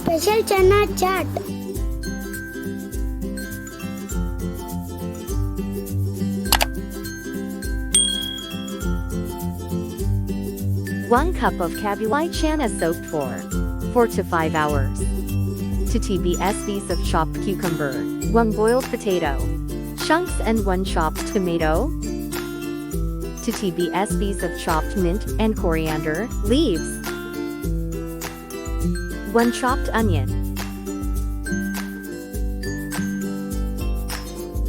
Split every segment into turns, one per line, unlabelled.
special chana chaat.
1 cup of kabuli chana soaked for 4 to 5 hours. 2 tbs of chopped cucumber, 1 boiled potato, chunks and 1 chopped tomato, 2 tbs of chopped mint and coriander leaves, 1 chopped onion,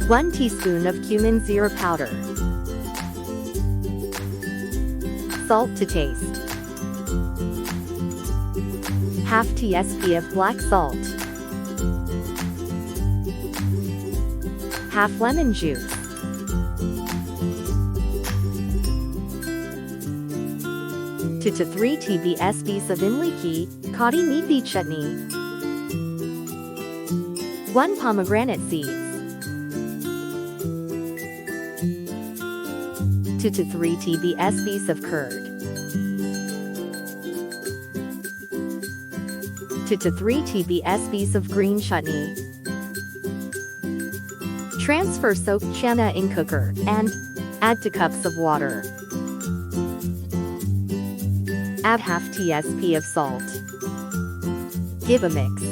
1 teaspoon of cumin zero powder, salt to taste, half tsp of black salt, half lemon juice, 2 to 3 tbs of imli ki khadi meathi chutney, 1 pomegranate seeds, 2 to 3 tbs of curd, 2 to 3 tbs of green chutney. Transfer soaked chana in cooker and add 2 cups of water. Add half tsp of salt. Give a mix.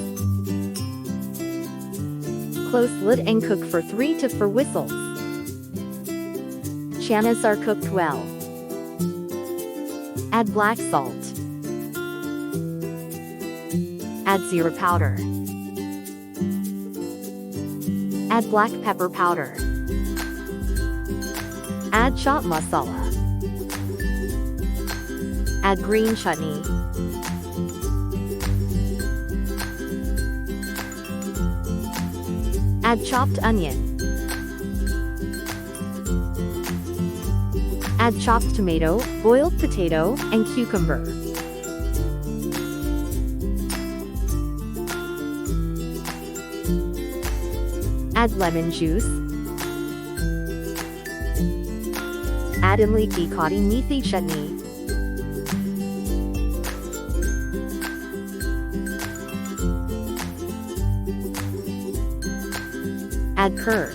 Close lid and cook for 3 to 4 whistles. Chanas are cooked well. Add black salt. Add zero powder. Add black pepper powder. Add chaat masala. Add green chutney. Add chopped onion. Add chopped tomato, boiled potato, and cucumber. Add lemon juice. Add imli ki khadi meathi chutney. Add curd.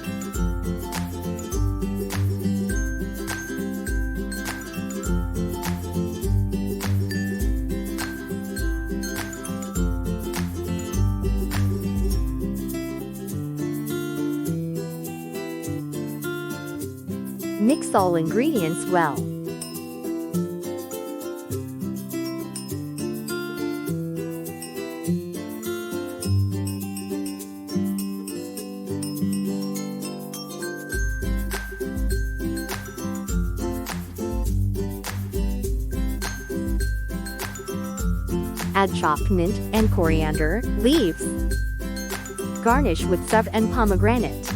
Mix all ingredients well. Add chopped mint and coriander leaves. Garnish with sev and pomegranate.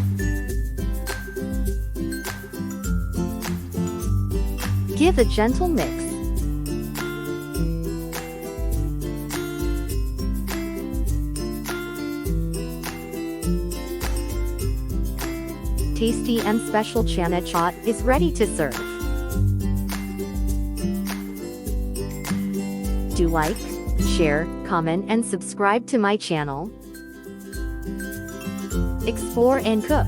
Give a gentle mix. Tasty and special chana chaat is ready to serve. Do like, share, comment and subscribe to my channel. Explore and cook.